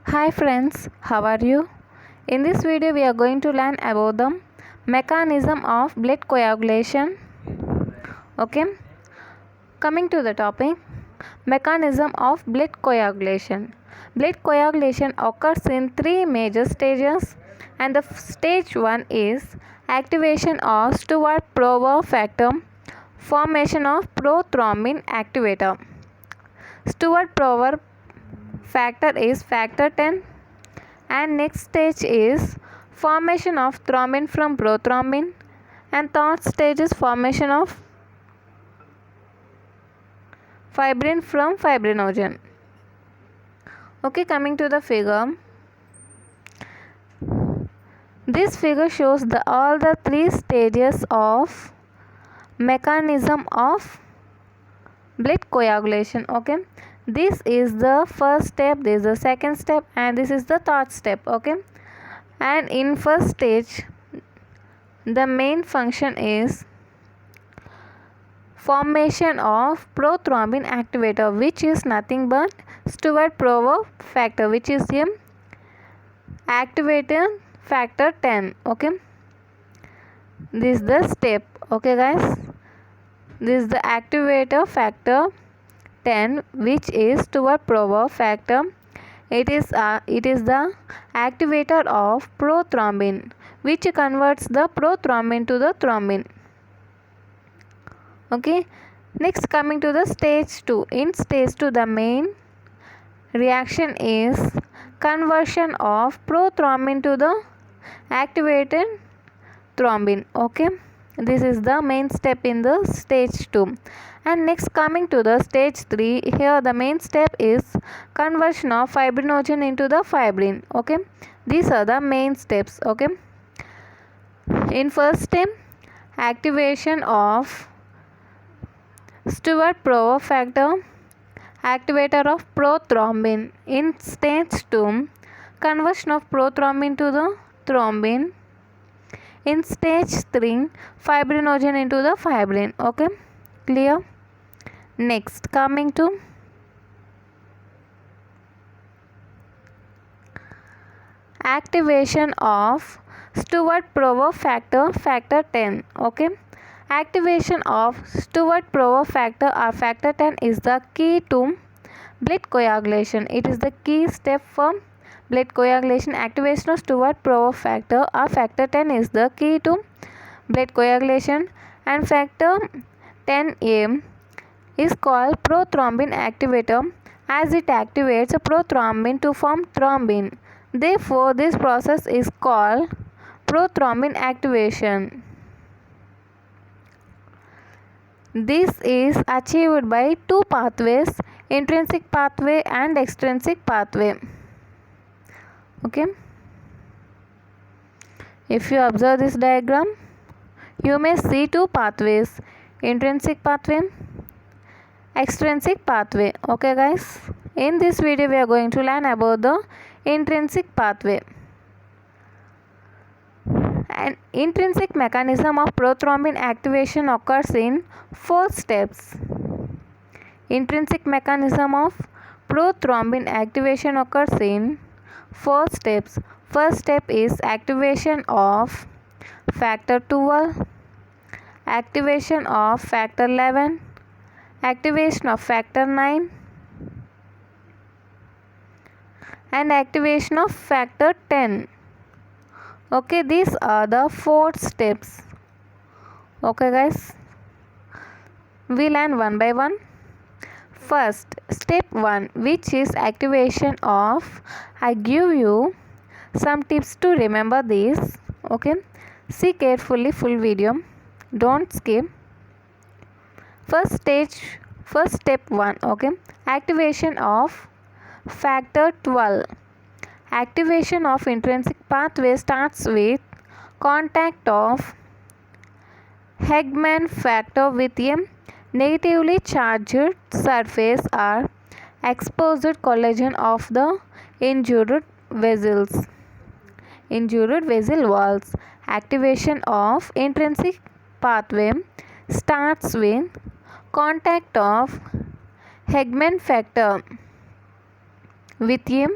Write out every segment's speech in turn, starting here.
Hi friends, how are you? In this video we are going to learn about the mechanism of blood coagulation. Okay, coming to the topic, mechanism of blood coagulation. Blood coagulation occurs in three major stages, and the stage 1 is activation of Stewart-Prover factor, formation of prothrombin activator. Stewart-Prover factor is factor 10, and next stage is formation of thrombin from prothrombin, and third stage is formation of fibrin from fibrinogen. Okay, coming to the figure, this figure shows all the three stages of mechanism of blood coagulation. Okay, this is the first step, this is the second step, and this is the third step. Okay, and in first stage the main function is formation of prothrombin activator, which is nothing but Stewart-Prover factor, which is a activator factor 10. Okay, this is the step. Okay guys, this is the activator factor 10, which is Stewart-Prover factor. It is the activator of prothrombin, which converts the prothrombin to the thrombin. Okay, next coming to the stage 2. In stage 2 the main reaction is conversion of prothrombin to the activated thrombin. Okay, this is the main step in the stage 2. And next coming to the stage 3, here the main step is conversion of fibrinogen into the fibrin. Okay, these are the main steps. Okay, in first step, activation of Stewart-Prover factor, activator of prothrombin. In stage 2, conversion of prothrombin to the thrombin. In stage 3, fibrinogen into the fibrin. Okay, clear? Next, coming to activation of Stewart-Prover factor, factor 10. Okay, activation of Stewart-Prover factor or factor 10 is the key to blood coagulation. It is the key step for blood coagulation. Activation of Stewart-Prover factor or factor 10 is the key to blood coagulation, and factor 10A is called prothrombin activator, as it activates prothrombin to form thrombin. Therefore, this process is called prothrombin activation. This is achieved by two pathways, intrinsic pathway and extrinsic pathway. Okay, if you observe this diagram, you may see two pathways, intrinsic pathway, extrinsic pathway. Okay guys, in this video we are going to learn about the intrinsic pathway. An intrinsic mechanism of prothrombin activation occurs in 4 steps. Intrinsic mechanism of prothrombin activation occurs in 4 steps. First step is activation of factor 12, activation of factor 11, activation of factor 9, and activation of factor 10. Okay, these are the 4 steps. Okay guys, we learn one by one. First, step 1, which is activation of, I give you some tips to remember this. Okay, see carefully full video, don't skip. First step 1. Okay, activation of factor 12. Activation of intrinsic pathway starts with contact of Hegman factor with a negatively charged surface or exposed collagen of the injured vessel walls. Activation of intrinsic pathway starts with contact of Hegman factor with a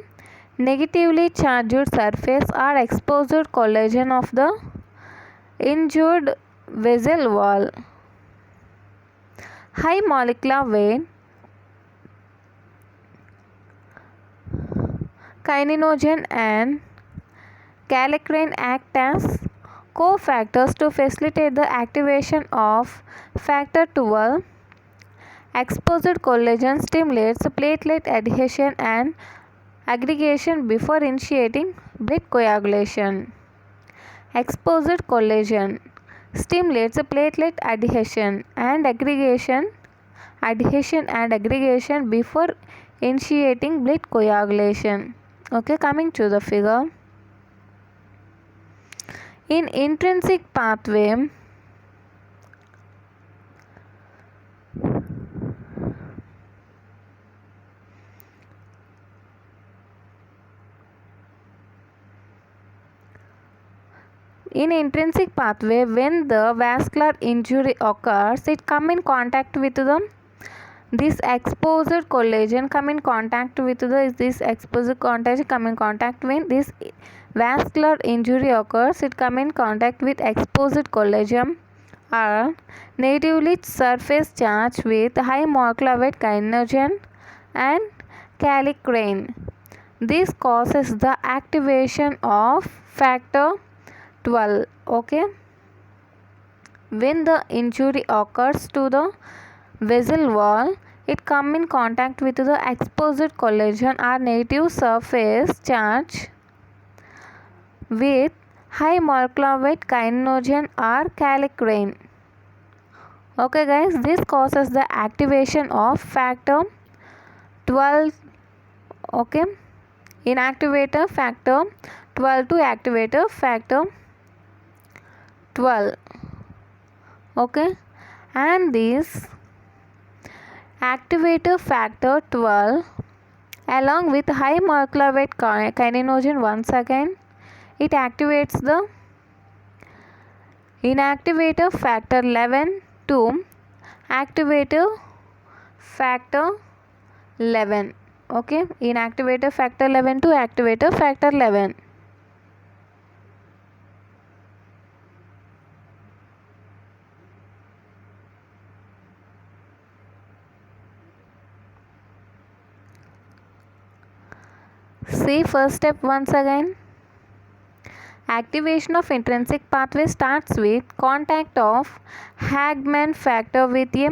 negatively charged surface or exposed collagen of the injured vessel wall. High molecular weight kininogen and kallikrein act as cofactors to facilitate the activation of factor 12. Exposed collagen stimulates platelet adhesion and aggregation before initiating blood coagulation. Exposed collagen stimulates platelet adhesion and aggregation before initiating blood coagulation. Okay, coming to the figure. In intrinsic pathway, when the vascular injury occurs, it come in contact with this exposed collagen come in contact with this exposed collagen come in contact when this vascular injury occurs, it come in contact with exposed collagen are negatively surface charged with high molecular weight kininogen and kallikrein. This causes the activation of factor 12. Okay, when the injury occurs to the vessel wall, it come in contact with the exposed collagen or negative surface charge with high molecular weight kininogen or kallikrein. Okay guys, this causes the activation of factor 12. Okay, inactivator factor 12 to activator factor 12. Okay, and this activator factor 12 along with high molecular weight kininogen once again, it activates the inactivator factor 11 to activator factor 11. Okay, inactivator factor 11 to activator factor 11. See first step once again. Activation of intrinsic pathway starts with contact of Hagman factor with a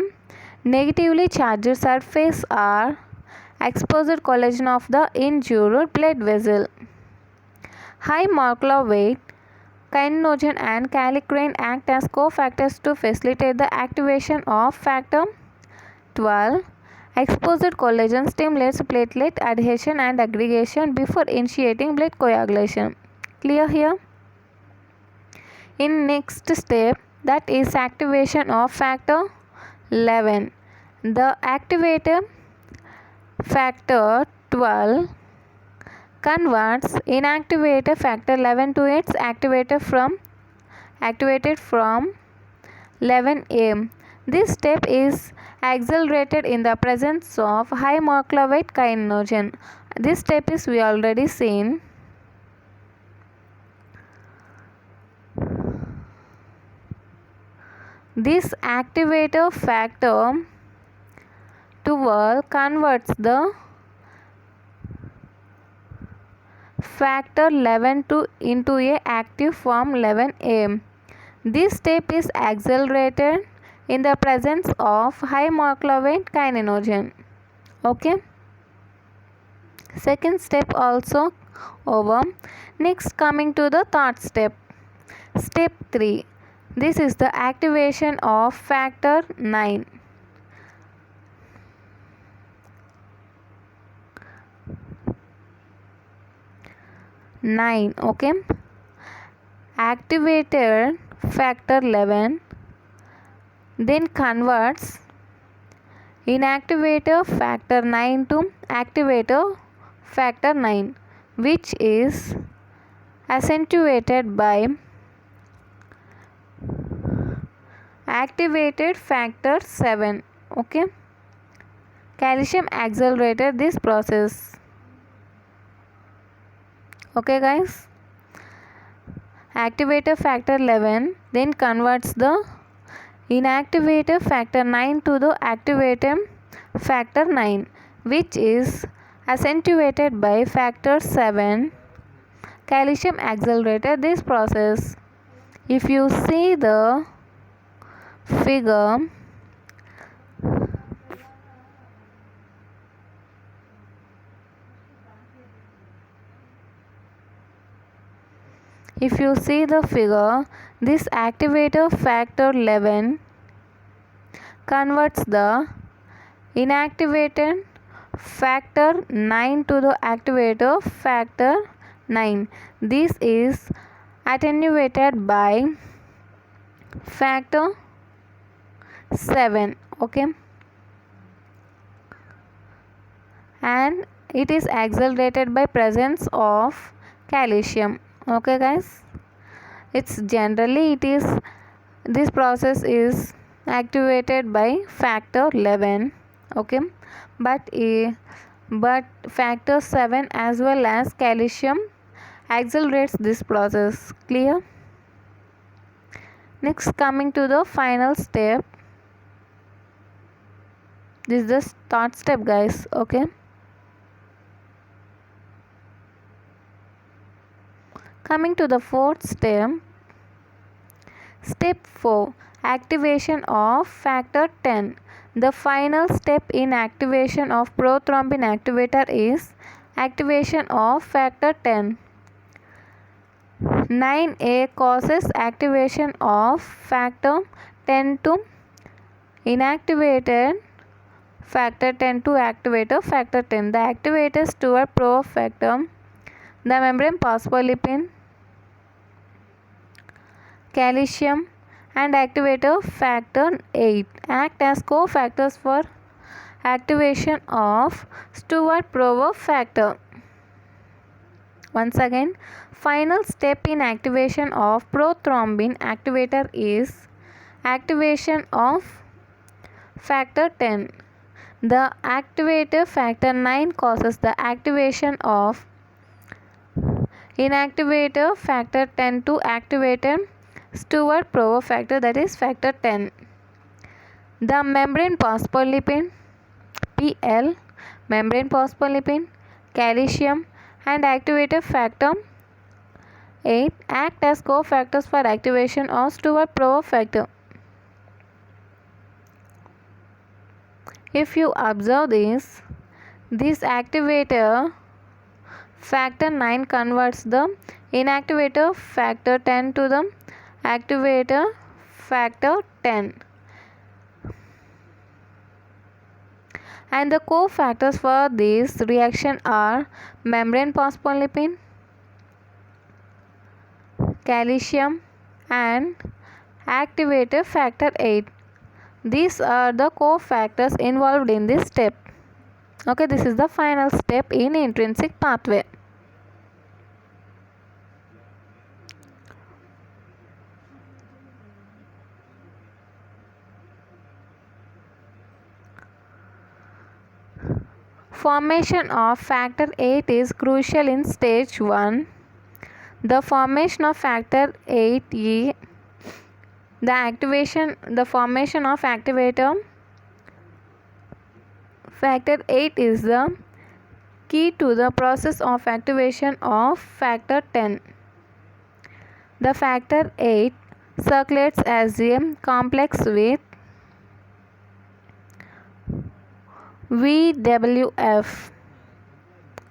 negatively charged surface or exposed collagen of the injured blood vessel. High molecular weight kininogen and kallikrein act as cofactors to facilitate the activation of factor 12. Exposed collagen stimulates platelet adhesion and aggregation before initiating blood coagulation. Clear here? In next step, that is activation of factor 11. The activator factor 12 converts inactivator factor 11 to its activated from 11A. This step is accelerated in the presence of high molecular weight kininogen. This step is we already seen. This activator factor 12 converts the factor 11 into a active form 11A. This step is accelerated in the presence of high molecular weight kininogen. Okay. Second step also over. Next, coming to the third step. Step 3. This is the activation of factor 9. Okay. Activated factor 11 then converts inactivator factor 9 to activator factor 9, which is accentuated by activated factor 7. Okay, calcium accelerated this process. Okay guys, activator factor 11 then converts the inactivator factor 9 to the activator factor 9, which is accentuated by factor 7. Calcium accelerated this process. If you see the figure, this activator factor 11 converts the inactivated factor 9 to the activator factor 9. This is attenuated by factor 7. Okay, and it is accelerated by presence of calcium. Okay guys, it's generally this process is activated by factor 11. Okay, but factor 7 as well as calcium accelerates this process. Clear? Next, coming to the final step. This is the third step guys. Okay, coming to the fourth step. Step 4, activation of factor 10. The final step in activation of prothrombin activator is activation of factor 10. 9A causes activation of factor 10 to inactivated factor 10 to activator factor 10. The activators toward pro factor, the membrane phospholipid, calcium and activator factor 8 act as cofactors for activation of Stewart-Prover factor. Once again, final step in activation of prothrombin activator is activation of factor 10. The activator factor 9 causes the activation of inactivator factor 10 to activator Stewart-Prover factor, that is factor 10. The membrane phospholipid PL, membrane phospholipid, calcium and activator factor 8 act as cofactors for activation of Stewart-Prover factor. If you observe this activator factor 9 converts the inactivator factor 10 to the activator factor 10, and the cofactors for this reaction are membrane phospholipid, calcium and activator factor 8. These are the cofactors involved in this step. Okay, this is the final step in intrinsic pathway. Formation of factor 8 is crucial in stage 1. The formation of factor 8E, the formation of activator factor 8 is the key to the process of activation of factor 10. The factor 8 circulates as a complex with VWF.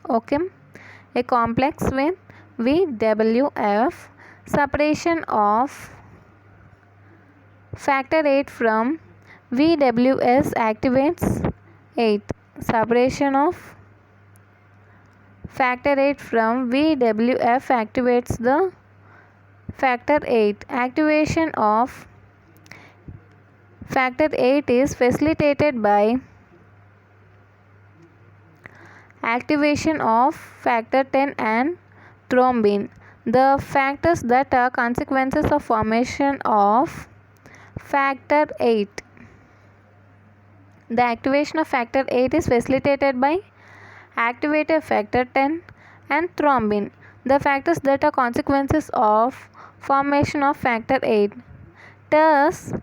Okay, a complex with VWF. Separation of factor 8 from VWS activates 8. Separation of factor 8 from VWF activates the factor 8. Activation of factor 8 is facilitated by activation of factor 10 and thrombin, the factors that are consequences of formation of factor 8. The activation of factor 8 is facilitated by activator factor 10 and thrombin. the factors that are consequences of formation of factor 8. Thus,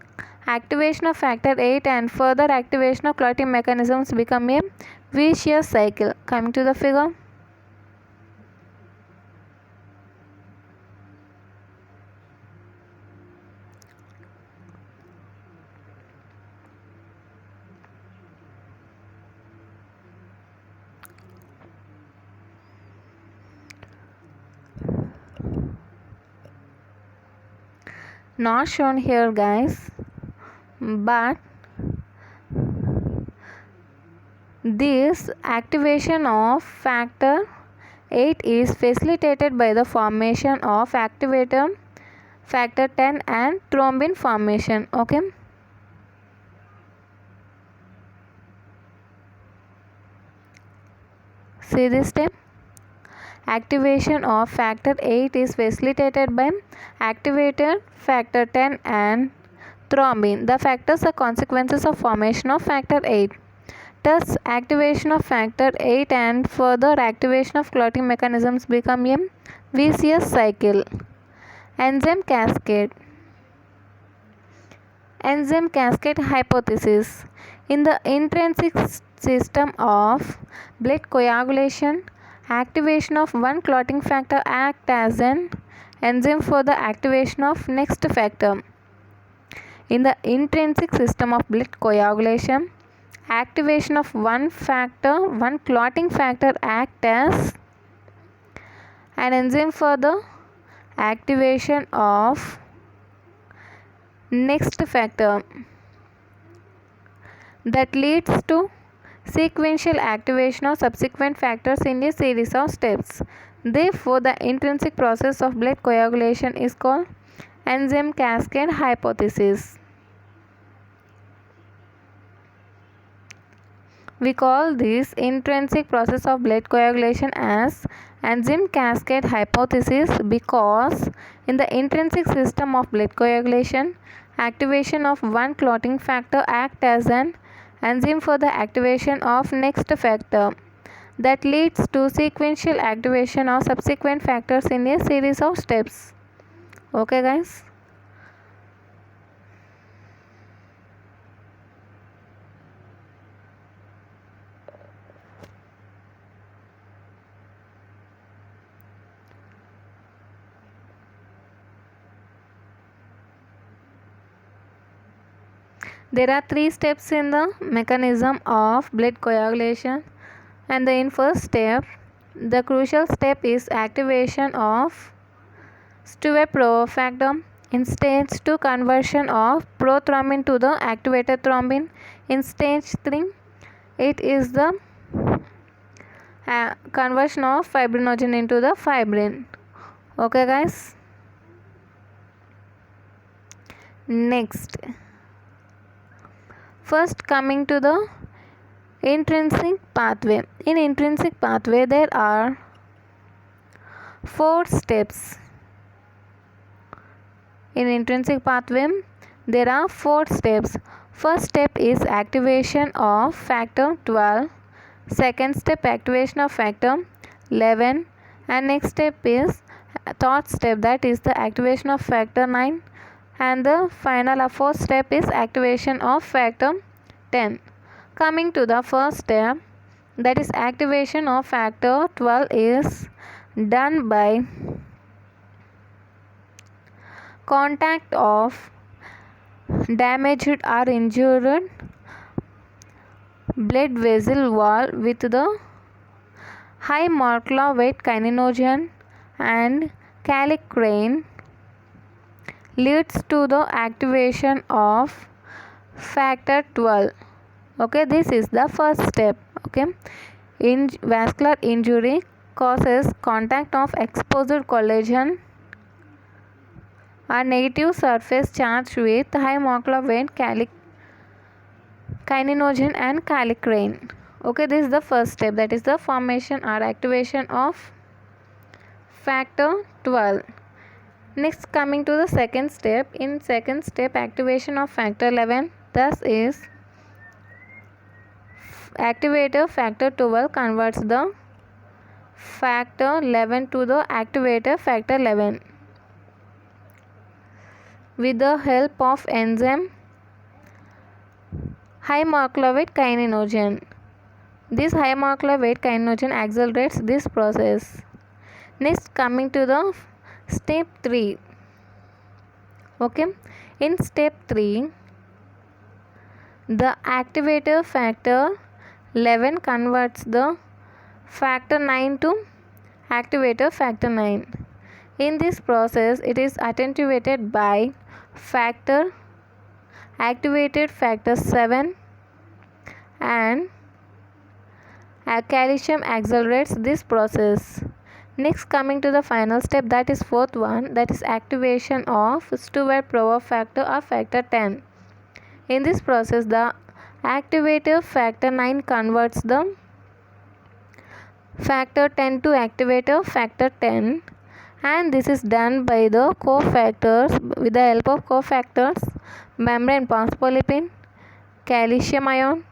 activation of factor 8 and further activation of clotting mechanisms become a vicious cycle. Coming to the figure. Not shown here, guys, but this activation of factor 8 is facilitated by the formation of activator factor 10 and thrombin formation. Okay, see this step. Activation of factor 8 is facilitated by activator factor 10 and thrombin. The factors are consequences of formation of factor 8. Thus, activation of factor 8 and further activation of clotting mechanisms become a vicious cycle. Enzyme cascade. Enzyme cascade hypothesis. In the intrinsic system of blood coagulation, activation of one clotting factor acts as an enzyme for the activation of next factor. In the intrinsic system of blood coagulation, activation of one clotting factor acts as an enzyme for the activation of next factor. That leads to sequential activation of subsequent factors in a series of steps. Therefore, the intrinsic process of blood coagulation is called enzyme cascade hypothesis. We call this intrinsic process of blood coagulation as enzyme cascade hypothesis because in the intrinsic system of blood coagulation, activation of one clotting factor acts as an enzyme for the activation of next factor. That leads to sequential activation of subsequent factors in a series of steps. Okay, guys. There are 3 steps in the mechanism of blood coagulation, and in first step, the crucial step is activation of Stewart factor. In stage 2, conversion of prothrombin to the activated thrombin. In stage 3, it is the conversion of fibrinogen into the fibrin. Okay, guys. Next, first coming to the intrinsic pathway. In intrinsic pathway, there are 4 steps. In intrinsic pathway, there are 4 steps. First step is activation of factor 12. Second step, activation of factor 11. And next step is third step, that is the activation of factor 9. And the final 4th step is activation of factor 10. Coming to the first step, that is activation of factor 12 is done by contact of damaged or injured blood vessel wall with the high molecular weight kininogen and kallikrein leads to the activation of factor 12. Okay, this is the first step. Okay, vascular injury causes contact of exposed collagen a negative surface charge with high molecular weight kininogen and kallikrein. Okay, this is the first step, that is the formation or activation of factor 12. Next, coming to the second step. In second step, activation of factor 11. Thus is activator factor 12 converts the factor 11 to the activator factor 11 with the help of enzyme high molecular weight kininogen. This high molecular weight kininogen accelerates this process. Next, coming to the step 3. Okay, in step 3, the activator factor 11 converts the factor 9 to activator factor 9. In this process, it is attenuated by factor activated factor 7 and calcium accelerates this process. Next, coming to the final step, that is fourth one, that is activation of Stewart-Prover factor or factor 10. In this process, the activator factor 9 converts the factor 10 to activator factor 10, and this is done by the cofactors with the help of cofactors membrane phospholipid, calcium ion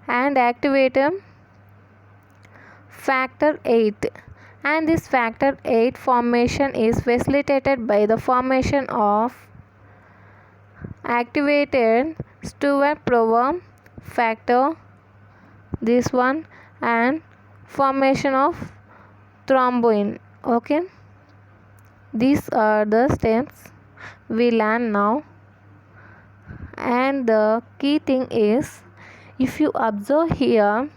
and activator factor 8, and this factor 8 formation is facilitated by the formation of activated Stewart-Prover factor, this one, and formation of thrombin. Okay, these are the steps we learn now, and the key thing is, if you observe here,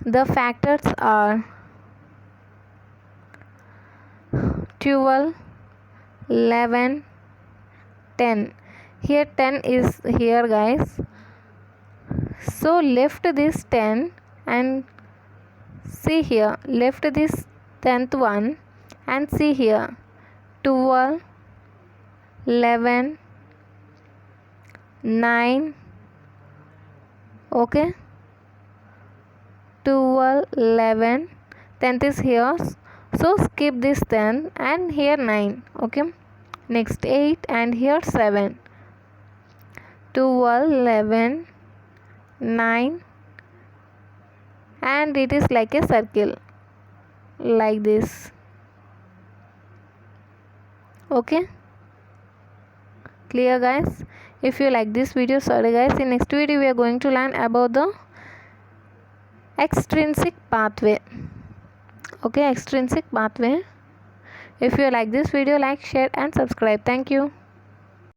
the factors are 12, 11, 10. Here 10 is here, guys. So left this 10 and see here, left this 10th one and see here 12, 11, 9. Okay, 12, 11, 10th is here, so skip this 10 and here 9. Okay, next 8 and here 7. 12, 11, 9, and it is like a circle like this. Okay, clear, guys? If you like this video, sorry guys, in next video we are going to learn about the extrinsic pathway. Okay, extrinsic pathway. If you like this video, like, share and subscribe. Thank you.